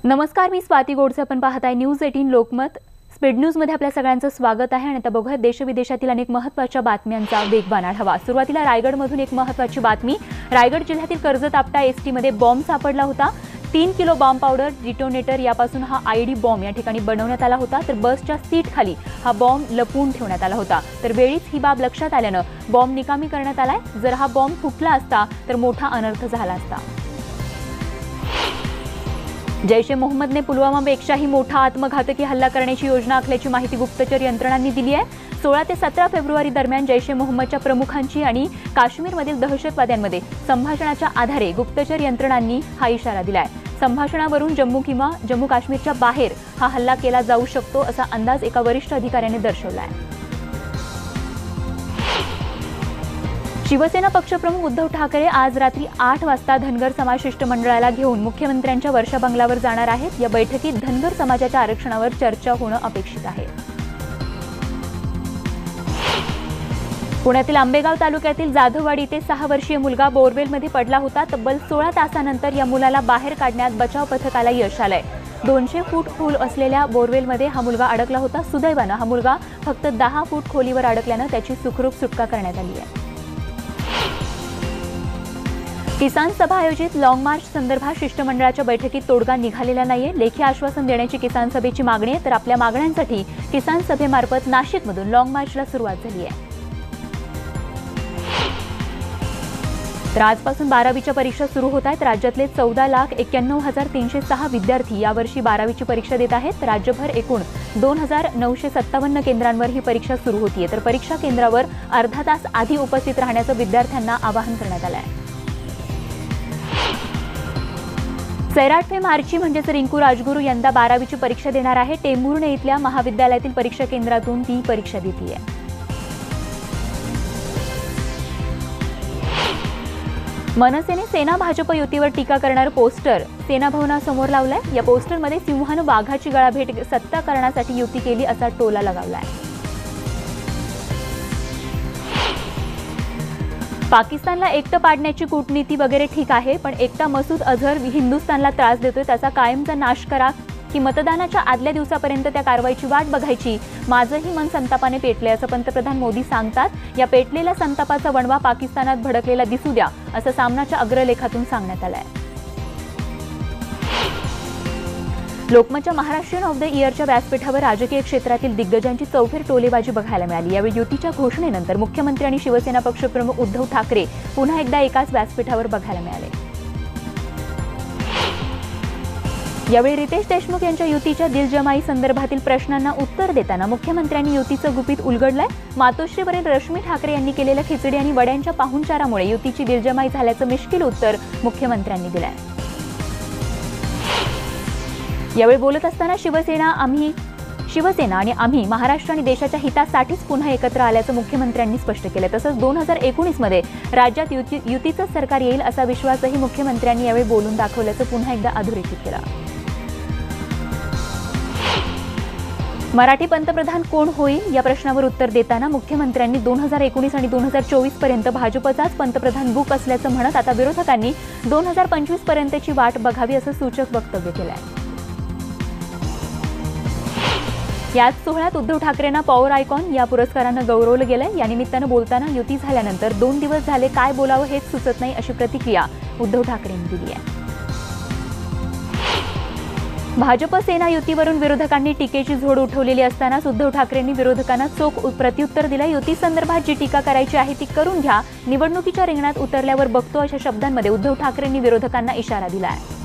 नमस्कार, मी स्वाती गोडसे. आपण पाहताय न्यूज 18 लोकमत. स्पीड न्यूज मध्ये आपल्या सगळ्यांचं स्वागत आहे. आणि आता बघूया देशविदेशातील अनेक महत्त्वाच्या बातम्यांचा वेगवान आढावा. सुरुवातीला रायगडमधून एक महत्त्वाची बातमी. रायगड जिल्ह्यातील कर्जत आपटा एसटी मध्ये बॉम्ब सापडला होता. 3 किलो बॉम्ब पावडर, डिटोनेटर यापासून हा आयडी बॉम्ब या ठिकाणी बनवण्यात आला होता. तर बसच्या सीट खाली हा बॉम्ब लपवून ठेवण्यात आला होता. तर वेळीच ही बाब लक्षात आल्यानं बॉम्ब निकामी करण्यात आलाय. जर हा बॉम्ब फुटला असता तर मोठा अनर्थ झाला असता. जैश ए मोहम्मदने पुलवामापेक्षाही मोठा आत्मघातकी हल्ला करण्याची योजना आखल्याची माहिती गुप्तचर यंत्रणांनी दिली आहे. 16 ते 17 फेब्रुवारी दरम्यान जैश ए मोहम्मदच्या प्रमुखांची आणि काश्मीरमधील दहशतवाद्यांमध्ये संभाषणाच्या आधारे गुप्तचर यंत्रणांनी हा इशारा दिलाय. संभाषणावरून जम्मू काश्मीरच्या बाहेर हा हल्ला केला जाऊ शकतो असा अंदाज एका वरिष्ठ अधिकाऱ्याने दर्शवलाय. शिवसेना पक्षप्रमुख उद्धव ठाकरे आज रात्री 8 वाजता धनगर समाज शिष्टमंडळाला घेऊन मुख्यमंत्र्यांच्या वर्षा बंगल्यावर जाणार आहेत. या बैठकीत धनगर समाजाच्या आरक्षणावर चर्चा होणं अपेक्षित आहे. पुण्यातील आंबेगाव तालुक्यातील जाधववाडी इथे 6 वर्षीय मुलगा बोरवेलमध्ये पडला होता. तब्बल 16 तासानंतर या मुलाला बाहेर काढण्यात बचाव पथकाला यश आलंय. 200 फूट खोल असलेल्या बोरवेलमध्ये हा मुलगा अडकला होता. सुदैवानं हा मुलगा फक्त 10 फूट खोलीवर अडकल्यानं त्याची सुखरूप सुटका करण्यात आली आहे. किसान सभा आयोजित लॉंग मार्च संदर्भात शिष्टमंडळाच्या बैठकीत तोडगा निघालेला नाहीये. लेखी आश्वासन देण्याची किसान सभेची मागणी आहे. तर आपल्या मागण्यांसाठी किसान सभेमार्फत नाशिकमधून लॉंग मार्चला सुरुवात झाली आहे. तर आजपासून 12वीच्या परीक्षा सुरू होत आहेत. राज्यातले 14,91,306 विद्यार्थी यावर्षी 12वीची परीक्षा देत आहेत. राज्यभर एकूण 2,957 केंद्रांवर ही परीक्षा सुरू होतीये. तर परीक्षा केंद्रावर अर्धा तास आधी उपस्थित राहण्याचं विद्यार्थ्यांना आवाहन करण्यात आलं आहे. सैराट फेम आर्ची म्हणजेच रिंकू राजगुरू यंदा 12वीची परीक्षा देणार आहे. टेंभुर्णे इथल्या महाविद्यालयातील परीक्षा केंद्रातून ती परीक्षा देतीये. मनसेने सेना भाजप युतीवर टीका करणारं पोस्टर सेना भवनासमोर लावलंय. या पोस्टरमध्ये सिंहानं वाघाची गळाभेट सत्ता करण्यासाठी युती केली असा टोला लगावलाय. पाकिस्तानला एकटं पाडण्याची कूटनीती वगैरे ठीक आहे, पण एकटा मसूद अझहर हिंदुस्थानला त्रास देतोय त्याचा कायमचा नाश करा की मतदानाच्या आदल्या दिवसापर्यंत त्या कारवाईची वाट बघायची. माझंही मन संतापाने पेटले असं पंतप्रधान मोदी सांगतात. या पेटलेल्या संतापाचा वणवा पाकिस्तानात भडकलेला दिसू द्या असं सामनाच्या अग्रलेखातून सांगण्यात आलंय. लोकमतच्या महाराष्ट्रीयन ऑफ द इयरच्या व्यासपीठावर राजकीय क्षेत्रातील दिग्गजांची चौफेर टोलेबाजी बघायला मिळाली. यावेळी युतीच्या घोषणेनंतर मुख्यमंत्री आणि शिवसेना पक्षप्रमुख उद्धव ठाकरे पुन्हा एकदा एकाच व्यासपीठावर बघायला मिळाले. यावेळी रितेश देशमुख यांच्या युतीच्या दिलजमाई संदर्भातील प्रश्नांना उत्तर देताना मुख्यमंत्र्यांनी युतीचं गुपित उलगडलंय. मातोश्रीवरील रश्मी ठाकरे यांनी केलेल्या खिचडी आणि वड्यांच्या पाहुणचारामुळे युतीची दिलजमाई झाल्याचं मिश्किल उत्तर मुख्यमंत्र्यांनी दिलंय. यावेळी बोलत असताना शिवसेना आणि आम्ही महाराष्ट्र आणि देशाच्या हितासाठीच पुन्हा एकत्र आल्याचं मुख्यमंत्र्यांनी स्पष्ट केलं. तसंच 2019 मध्ये राज्यात युतीचं सरकार येईल असा विश्वासही मुख्यमंत्र्यांनी यावेळी बोलून दाखवल्याचं पुन्हा एकदा अधोरेखित केलं. मराठी पंतप्रधान कोण होईल या प्रश्नावर उत्तर देताना मुख्यमंत्र्यांनी 2019 आणि 2024 पर्यंत भाजपचाच पंतप्रधान बुक असल्याचं म्हणत आता विरोधकांनी 2025 पर्यंतची वाट बघावी असं सूचक वक्तव्य केलंय. याच सोहळ्यात उद्धव ठाकरेंना पॉवर आयकॉन या पुरस्कारानं गौरवलं गेलंय. या निमित्तानं बोलताना युती झाल्यानंतर 2 दिवस झाले काय बोलावं हेच सुचत नाही अशी प्रतिक्रिया उद्धव ठाकरेंनी दिली आहे. भाजप सेना युतीवरून विरोधकांनी टीकेची झोड उठवलेली असतानाच उद्धव ठाकरेंनी विरोधकांना चोख प्रत्युत्तर दिलं. युती संदर्भात जी टीका करायची आहे ती करून घ्या, निवडणुकीच्या रिंगणात उतरल्यावर बघतो अशा शब्दांमध्ये उद्धव ठाकरेंनी विरोधकांना इशारा दिला आहे.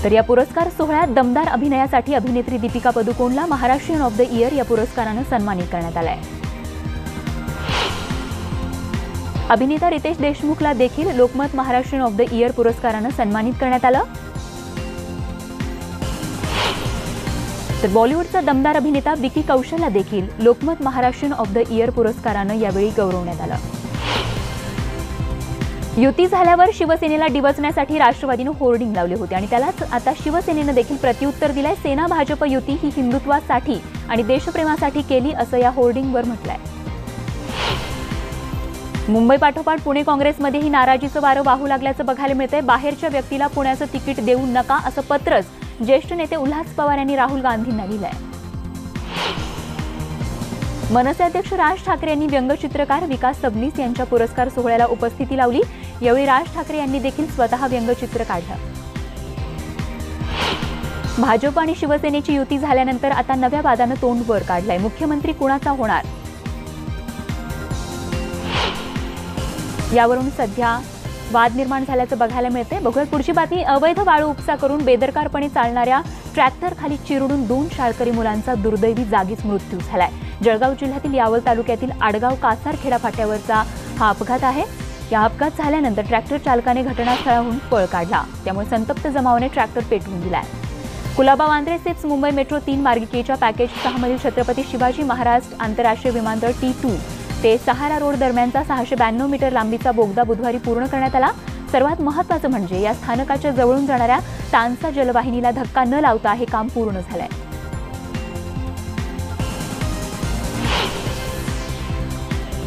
तर या पुरस्कार सोहळ्यात दमदार अभिनयासाठी अभिनेत्री दीपिका पदुकोणला महाराष्ट्रीयन ऑफ द इयर या पुरस्कारानं सन्मानित करण्यात आलाय. अभिनेता रितेश देशमुखला देखील Lokmat Maharashtrian of the year पुरस्कारानं सन्मानित करण्यात आलं. तर बॉलिवूडचा दमदार अभिनेता विकी कौशलला देखील Lokmat Maharashtrian of the year पुरस्कारानं यावेळी गौरवण्यात आलं. युती झाल्यावर शिवसेनेला डिवचण्यासाठी राष्ट्रवादीनं होर्डिंग लावले होते आणि त्यालाच आता शिवसेनेनं देखील प्रत्युत्तर दिलंय. सेना भाजप युती ही हिंदुत्वासाठी आणि देशप्रेमासाठी केली असं या होर्डिंगवर म्हटलंय. मुंबई पाठोपाठ पुणे काँग्रेसमध्येही नाराजीचं वारं वाहू लागल्याचं बघायला मिळतंय। बाहेरच्या व्यक्तीला पुण्याचं तिकीट देऊ नका असं पत्रच ज्येष्ठ नेते उल्हास पवार यांनी राहुल गांधींना लिहिलंय। मनसे अध्यक्ष राज ठाकरे यांनी व्यंगचित्रकार विकास सबनीस यांच्या पुरस्कार सोहळ्याला उपस्थिती लावली। यावेळी राज ठाकरे यांनी देखील स्वतः व्यंगचित्र काढलं। भाजप आणि शिवसेनेची युती झाल्यानंतर आता नव्या वादानं तोंड वर काढलंय। मुख्यमंत्री कुणाचा होणार यावरून सध्या वाद निर्माण झाल्याचं बघायला मिळतंय। बघूया पुढची बातमी। अवैध वाळू उपसा करून बेदरकारपणे चालणाऱ्या ट्रॅक्टर खाली चिरडून 2 शाळकरी मुलांचा दुर्दैवी जागीच मृत्यू झालाय। जळगाव जिल्ह्यातील यावल तालुक्यातील आडगाव कासारखेडा फाट्यावरचा हा अपघात आहे। या अपघात झाल्यानंतर ट्रॅक्टर चालकाने घटनास्थळाहून पळ काढला, त्यामुळे संतप्त जमावाने ट्रॅक्टर पेटवून दिलाय। कुलाबा वांद्रे सिप्स मुंबई मेट्रो 3 मार्गिकेच्या पॅकेज 6 मधील छत्रपती शिवाजी महाराज आंतरराष्ट्रीय विमानतळ T2 ते सहारा रोड दरम्यानचा 692 मीटर लांबीचा बोगदा बुधवारी पूर्ण करण्यात आला। सर्वात महत्त्वाचं म्हणजे या स्थानकाच्या जवळून जाणाऱ्या तानसा जलवाहिनीला धक्का न लावता हे काम पूर्ण झालंय।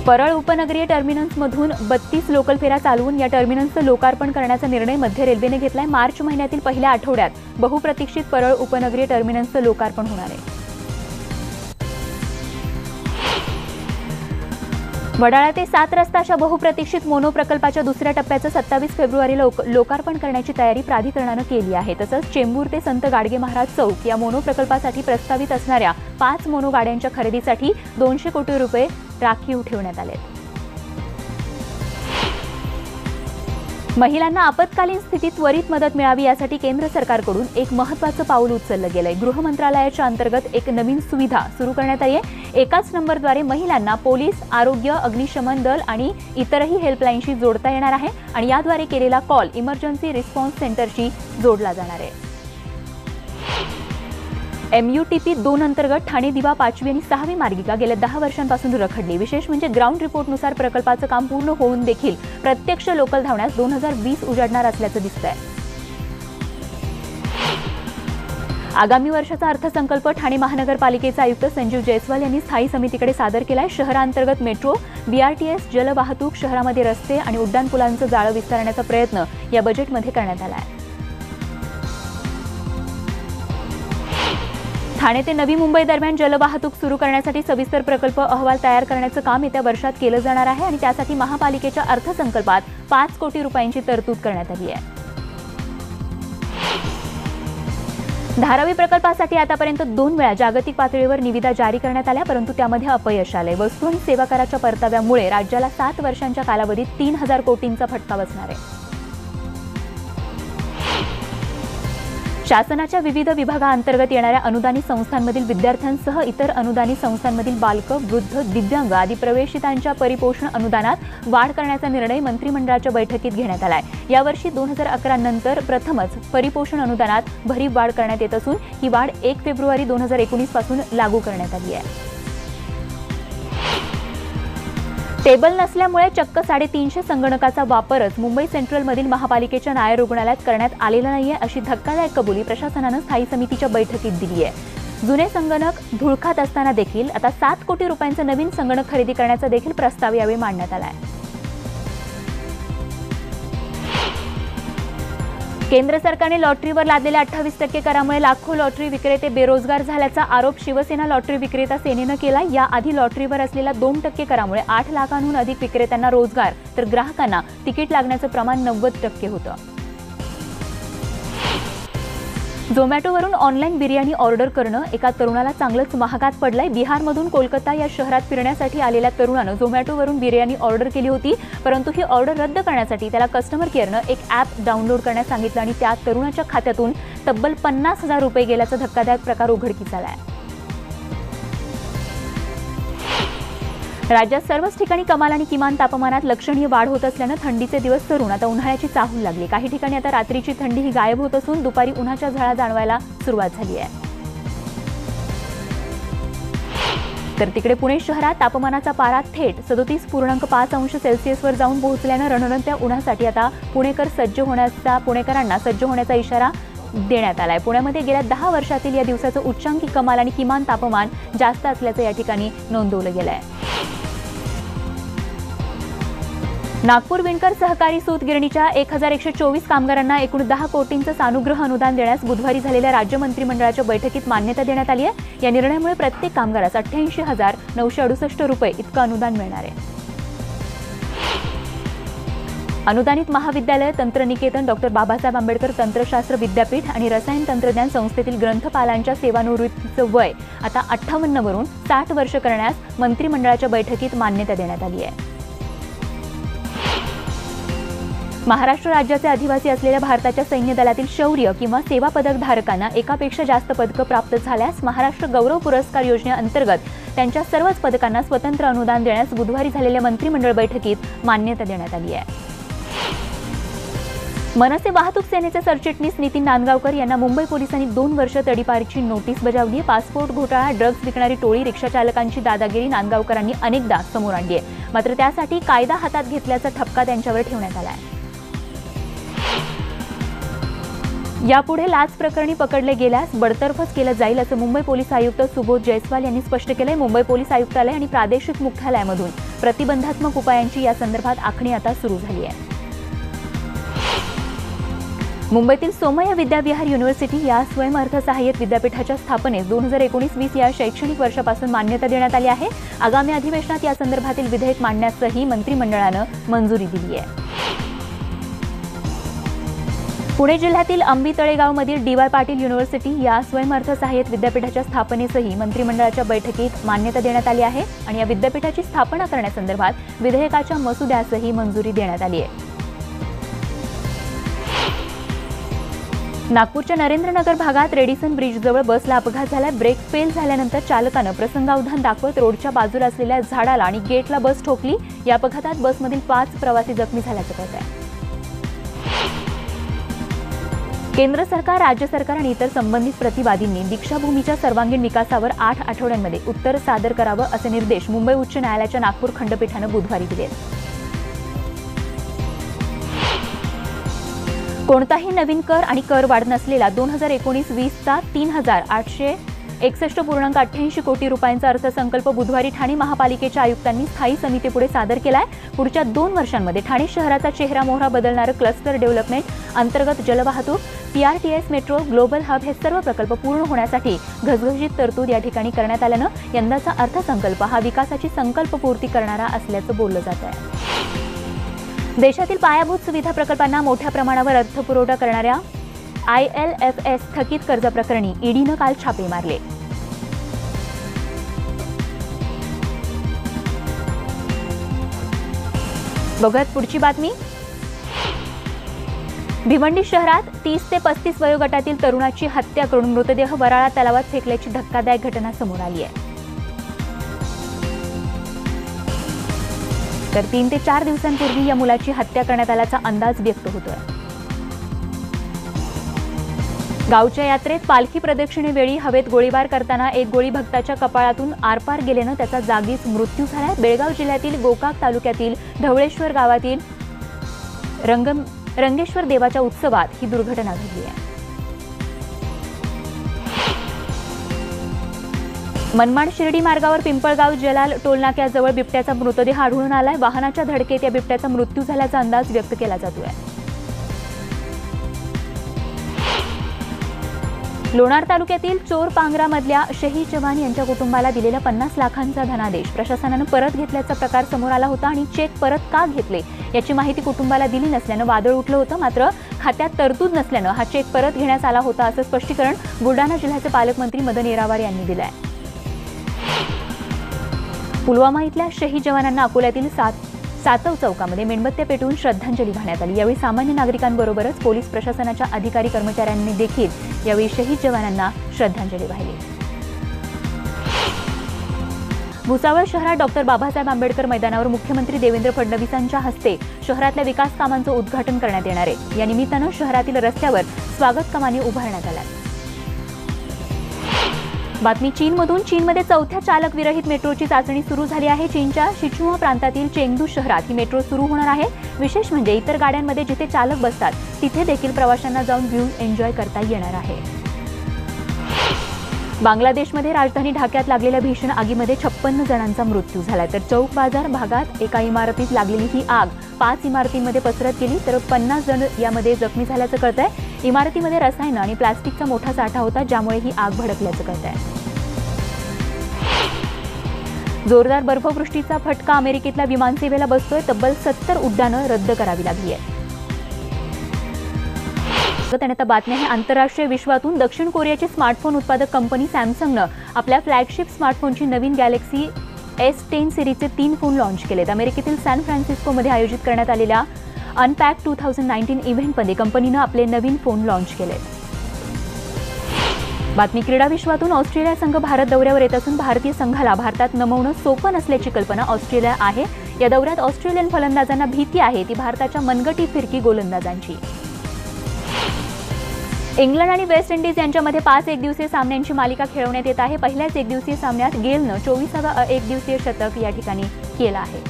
परळ उपनगरीय टर्मिनसमधून 32 लोकल फेऱ्या चालवून या टर्मिनसचं लोकार्पण करण्याचा निर्णय मध्य रेल्वेने घेतलाय। मार्च महिन्यातील पहिल्या आठवड्यात बहुप्रतीक्षित परळ उपनगरीय टर्मिनसचं लोकार्पण होणार आहे। वडाळा ते 7 रस्ता अशा बहुप्रतीक्षित मोनो प्रकल्पाच्या दुसऱ्या टप्प्याचं 27 फेब्रुवारीला लोकार्पण करण्याची तयारी प्राधिकरणानं केली आहे। तसंच चेंबूर ते संत गाडगे महाराज चौक या मोनो प्रकल्पासाठी प्रस्तावित असणाऱ्या 5 मोनो गाड्यांच्या खरेदीसाठी 200 कोटी रुपये राखीव ठेवण्यात आले। महिलांना आपत्कालीन स्थितीत त्वरित मदत मिळावी यासाठी केंद्र सरकारकडून एक महत्त्वाचं पाऊल उचललं गेलंय। गृह मंत्रालयाच्या अंतर्गत एक नवीन सुविधा सुरू करण्यात आली आहे। एकाच नंबरद्वारे महिलांना पोलीस, आरोग्य, अग्निशमन दल आणि इतरही हेल्पलाईनशी जोडता येणार आहे आणि याद्वारे केलेला कॉल इमर्जन्सी रिस्पॉन्स सेंटरशी जोडला जाणार आहे। MUTP 2 अंतर्गत ठाणे दिवा 5वी आणि 6वी मार्गिका गेल्या 10 वर्षांपासून रखडली। विशेष म्हणजे ग्राउंड रिपोर्टनुसार प्रकल्पाचं काम पूर्ण होऊन देखील प्रत्यक्ष लोकल धावण्यास 2020 उजाडणार असल्याचं दिसतंय। आगामी वर्षाचा अर्थसंकल्प ठाणे महानगरपालिकेचे आयुक्त संजीव जयस्वाल यांनी स्थायी समितीकडे सादर केलाय। शहरांतर्गत मेट्रो, BRTS, जलवाहतूक, शहरामध्ये रस्ते आणि उड्डाणपुलांचं जाळं विस्तारण्याचा प्रयत्न या बजेटमध्ये करण्यात आला आहे। ठाणे ते नवी मुंबई दरम्यान जलवाहतूक सुरू करण्यासाठी सविस्तर प्रकल्प अहवाल तयार करण्याचं काम येत्या वर्षात केलं जाणार आहे आणि त्यासाठी महापालिकेच्या अर्थसंकल्पात 5 कोटी रुपयांची तरतूद करण्यात आली आहे। धारावी प्रकल्पासाठी आतापर्यंत 2 वेळा जागतिक पातळीवर निविदा जारी करण्यात आल्या, परंतु त्यामध्ये अपयश आलंय। वस्तू आणि सेवा कराच्या परताव्यामुळे राज्याला 7 वर्षांच्या कालावधीत 3000 कोटींचा फटका बसणार आहे। शासनाच्या विविध विभागांतर्गत येणाऱ्या अनुदानित संस्थांमधील विद्यार्थ्यांसह इतर अनुदानित संस्थांमधील बालक, वृद्ध, दिव्यांग आदी प्रवेशितांच्या परिपोषण अनुदानात वाढ करण्याचा निर्णय मंत्रिमंडळाच्या बैठकीत घेण्यात आलाय। यावर्षी 2011 नंतर प्रथमच परिपोषण अनुदानात भरीव वाढ करण्यात येत असून ही वाढ 1 फेब्रुवारी 2019 पासून लागू करण्यात आली आहे। टेबल नसल्यामुळे चक्क 350 संगणकाचा वापरच मुंबई सेंट्रलमधील महापालिकेच्या न्याय रुग्णालयात करण्यात आलेला नाहीये, अशी धक्कादायक कबुली प्रशासनानं स्थायी समितीच्या बैठकीत दिली आहे। जुने संगणक धुळखात असताना देखील आता 7 कोटी रुपयांचा नवीन संगणक खरेदी करण्याचा देखील प्रस्ताव यावेळी मांडण्यात आला आहे। केंद्र सरकारने लॉटरीवर लादलेल्या 28% करामुळे लाखो लॉटरी विक्रेते बेरोजगार झाल्याचा आरोप शिवसेना लॉटरी विक्रेता सेनेनं केला। याआधी लॉटरीवर असलेल्या 2% करामुळे 8 लाखांहून अधिक विक्रेत्यांना रोजगार तर ग्राहकांना तिकीट लागण्याचं प्रमाण 90% होतं। झोमॅटोवरून ऑनलाईन बिर्याणी ऑर्डर करणं एका तरुणाला चांगलंच महागात पडलंय। बिहारमधून कोलकाता या शहरात फिरण्यासाठी आलेल्या तरुणानं झोमॅटोवरून बिर्याणी ऑर्डर केली होती, परंतु ही ऑर्डर रद्द करण्यासाठी त्याला कस्टमर केअरनं एक ॲप डाउनलोड करण्यास सांगितलं आणि त्या तरुणाच्या खात्यातून तब्बल 50,000 रुपये गेल्याचा धक्कादायक प्रकार उघडकीस आला आहे। राज्यात सर्वच ठिकाणी कमाल आणि किमान तापमानात लक्षणीय वाढ होत असल्यानं थंडीचे दिवस सरून आता उन्हाळ्याची चाहूल लागली। काही ठिकाणी आता रात्रीची थंडी ही गायब होत असून दुपारी उन्हाच्या झळा जाणवायला सुरुवात झाली आहे। तर तिकडे पुणे शहरात तापमानाचा पारा थेट 37.5 अंश सेल्सिअसवर जाऊन पोहोचल्यानं रणरणत्या उन्हासाठी आता पुणेकरांना सज्ज होण्याचा इशारा देण्यात आलाय। पुण्यामध्ये गेल्या 10 वर्षातील या दिवसाचं उच्चांकी कमाल आणि किमान तापमान जास्त असल्याचं या ठिकाणी नोंदवलं गेलं आहे। नागपूर विणकर सहकारी सूत गिरणीच्या 1124 कामगारांना एकूण 10 कोटींचं सानुग्रह अनुदान देण्यास बुधवारी झालेल्या राज्य मंत्रिमंडळाच्या बैठकीत मान्यता देण्यात आली आहे। या निर्णयामुळे प्रत्येक कामगारास 88,968 रुपये इतकं अनुदान मिळणार आहे। अनुदानित महाविद्यालय, तंत्रनिकेतन, डॉक्टर बाबासाहेब आंबेडकर तंत्रशास्त्र विद्यापीठ आणि रसायन तंत्रज्ञान संस्थेतील ग्रंथपालांच्या सेवानिवृत्तीचं वय आता 58 वरून 60 वर्ष करण्यास मंत्रिमंडळाच्या बैठकीत मान्यता देण्यात आली आहे। महाराष्ट्र राज्याचे अधिवासी असलेल्या भारताच्या सैन्य दलातील शौर्य किंवा सेवा पदक धारकांना एकापेक्षा जास्त पदकं प्राप्त झाल्यास महाराष्ट्र गौरव पुरस्कार योजनेअंतर्गत त्यांच्या सर्वच पदकांना स्वतंत्र अनुदान देण्यास बुधवारी झालेल्या मंत्रिमंडळ बैठकीत मान्यता देण्यात आली आहे। मनसे वाहतूक सेनेचे सरचिटणीस नितीन नांदगावकर यांना मुंबई पोलिसांनी 2 वर्ष तडीपारीची नोटीस बजावली आहे। पासपोर्ट घोटाळा, ड्रग्ज विकणारी टोळी, रिक्षाचालकांची दादागिरी नांदगावकरांनी अनेकदा समोर आणली आहे, मात्र त्यासाठी कायदा हातात घेतल्याचा ठपका त्यांच्यावर ठेवण्यात आला आहे। यापुढे लाच प्रकरणी पकडले गेल्यास बडतर्फच केलं जाईल असं मुंबई पोलीस आयुक्त सुबोध जयस्वाल यांनी स्पष्ट केलंय। मुंबई पोलीस आयुक्तालय आणि प्रादेशिक मुख्यालयामधून प्रतिबंधात्मक उपायांची या संदर्भात आखणी आता सुरू झाली आहे। मुंबईतील सोमय्या विद्याविहार युनिव्हर्सिटी या स्वयंअर्थसहाय्यित विद्यापीठाच्या स्थापनेस 2019-20 या शैक्षणिक वर्षापासून मान्यता देण्यात आली आहे। आगामी अधिवेशनात या संदर्भातील विधेयक मांडण्यासही मंत्रिमंडळानं मंजुरी दिली आहे। पुणे जिल्ह्यातील अंबी तळेगावमधील डी.वाय. पाटील युनिव्हर्सिटी या स्वयंअर्थसहाय्यित विद्यापीठाच्या स्थापनेसही मंत्रिमंडळाच्या बैठकीत मान्यता देण्यात आली आहे आणि या विद्यापीठाची स्थापना करण्यासंदर्भात विधेयकाच्या मसुद्यासही मंजुरी देण्यात आली आहे। नागपूरच्या नरेंद्रनगर भागात रेडिसन ब्रिजजवळ बसला अपघात झाला। ब्रेक फेल झाल्यानंतर चालकानं प्रसंगावधान दाखवत रोडच्या बाजूला असलेल्या झाडाला आणि गेटला बस ठोकली। या अपघातात बसमधील 5 प्रवासी जखमी झाल्याचं कळत आहे। केंद्र सरकार, राज्य सरकार आणि इतर संबंधित प्रतिवादींनी दीक्षाभूमीच्या सर्वांगीण विकासावर 8 आठवड्यांमध्ये उत्तर सादर करावं असे निर्देश मुंबई उच्च न्यायालयाच्या नागपूर खंडपीठानं बुधवारी दिले। कोणताही नवीन कर आणि कर वाढ नसलेला 2019-20चा 3,861.88 कोटी रुपयांचा अर्थसंकल्प बुधवारी ठाणे महापालिकेच्या आयुक्तांनी स्थायी समितीपुढे सादर केलाय। पुढच्या 2 वर्षांमध्ये ठाणे शहराचा चेहरा मोहरा बदलणारं क्लस्टर डेव्हलपमेंट अंतर्गत जलवाहतूक, PRTS, मेट्रो, ग्लोबल हब हे सर्व प्रकल्प पूर्ण होण्यासाठी घसघशीत तरतूद या ठिकाणी करण्यात आल्यानं यंदाचा अर्थसंकल्प हा विकासाची संकल्पपूर्ती करणारा असल्याचं बोललं जात आहे। देशातील पायाभूत सुविधा प्रकल्पांना मोठ्या प्रमाणावर अर्थपुरवठा करणाऱ्या ILFS थकीत कर्जाप्रकरणी ईडीनं काल छापे मारले। बघत पुढची बातमी। भिवंडी शहरात 30 ते 35 वयोगटातील तरुणाची हत्या करून मृतदेह वराळा तलावात फेकल्याची धक्कादायक घटना समोर आली आहे। तर 3 ते 4 दिवसांपूर्वी या मुलाची हत्या करण्यात आल्याचा अंदाज व्यक्त होतोय। गावच्या यात्रेत पालखी प्रदक्षिणेवेळी हवेत गोळीबार करताना एक गोळी भक्ताच्या कपाळातून आरपार गेल्यानं त्याचा जागीच मृत्यू झाला। बेळगाव जिल्ह्यातील गोकाक तालुक्यातील ढवळेश्वर गावातील रंगेश्वर देवाच्या उत्सवात ही दुर्घटना घडली आहे। मनमाड शिर्डी मार्गावर पिंपळगाव जलाल टोलनाक्याजवळ बिबट्याचा मृतदेह आढळून आलाय। वाहनाच्या धडकेत या बिबट्याचा मृत्यू झाल्याचा अंदाज व्यक्त केला जातोय। लोणार तालुक्यातील चोरपांगरामधल्या शहीद जवान यांच्या कुटुंबाला दिलेला 50 लाखांचा धनादेश प्रशासनानं परत घेतल्याचा प्रकार समोर आला होता आणि चेक परत का घेतले याची माहिती कुटुंबाला दिली नसल्यानं वादळ उठलं होतं। मात्र खात्यात तरतूद नसल्यानं हा चेक परत घेण्यात आला होता असं स्पष्टीकरण बुलढाणा जिल्ह्याचे पालकमंत्री मदन येरावार यांनी दिलं आहे। पुलवामा इथल्या शहीद जवानांना अकोल्यातील सातव चौकामध्ये मेणबत्त्या पेटवून श्रद्धांजली वाहण्यात आली। यावेळी सामान्य नागरिकांबरोबरच पोलीस प्रशासनाच्या अधिकारी कर्मचाऱ्यांनी देखील यावेळी शहीद जवानांना श्रद्धांजली वाहिली। भुसावळ शहरात डॉक्टर बाबासाहेब आंबेडकर मैदानावर मुख्यमंत्री देवेंद्र फडणवीसांच्या हस्ते शहरातल्या विकास कामांचं उद्घाटन करण्यात येणार आहे। या निमित्तानं शहरातील रस्त्यावर स्वागत कमानी उभारण्यात आल्या। बातमी चीनमधून। चीनमध्ये 4थ्या चालक विरहित मेट्रोची चाचणी सुरू झाली आहे। चीनच्या शिचुआ प्रांतातील चेंगदू शहरात ही मेट्रो सुरू होणार आहे। विशेष म्हणजे इतर गाड्यांमध्ये जिथे चालक बसतात तिथे देखील प्रवाशांना जाऊन व्ह्यू एन्जॉय करता येणार आहे। बांगलादेशमध्ये राजधानी ढाक्यात लागलेल्या भीषण आगीमध्ये 56 जणांचा मृत्यू झालाय, तर चौक बाजार भागात एका इमारतीत लागलेली ही आग 5 इमारतींमध्ये पसरत गेली, तर 50 जण यामध्ये जखमी झाल्याचं कळतंय. इमारतीमध्ये रसायनं आणि प्लास्टिकचा मोठा साठा होता, ज्यामुळे ही आग भडकल्याचं कळतंय. जोरदार बर्फवृष्टीचा फटका अमेरिकेतल्या विमानसेवेला बसतोय. तब्बल 70 उड्डाणं रद्द करावी लागली आहेत. आता बातम्या आहे आंतरराष्ट्रीय विश्वातून. दक्षिण कोरियाची स्मार्टफोन उत्पादक कंपनी सॅमसंगनं आपल्या फ्लॅगशिप स्मार्टफोनची नवीन गॅलेक्सी S10 सिरीजचे 3 फोन लॉन्च केलेत. अमेरिकेतील सॅन फ्रान्सिस्कोमध्ये आयोजित करण्यात आलेल्या अनपॅक 2019 इव्हेंटमध्ये कंपनीनं आपले नवीन फोन लॉन्च केलेत. बातमी क्रीडा विश्वातून. ऑस्ट्रेलिया संघ भारत दौऱ्यावर येत असून भारतीय संघाला भारतात नमवणं सोपं नसल्याची कल्पना ऑस्ट्रेलिया आहे. या दौऱ्यात ऑस्ट्रेलियन फलंदाजांना भीती आहे ती भारताच्या मनगटी फिरकी गोलंदाजांची. इंग्लंड आणि वेस्ट इंडिज यांच्यामध्ये 5 एकदिवसीय सामन्यांची मालिका खेळवण्यात येत आहे. पहिल्याच एकदिवसीय सामन्यात गेलनं 24वा एकदिवसीय शतक या ठिकाणी केलं आहे.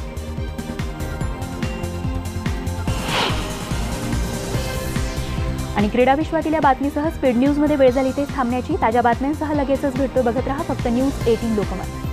आणि क्रीडा विश्वातील या बातमीसह स्पीड न्यूजमध्ये वेळ झाली इथेच थांबण्याची. ताज्या बातम्यांसह लगेचच भेटतो. बघत रहा फक्त न्यूज 18 लोकमत.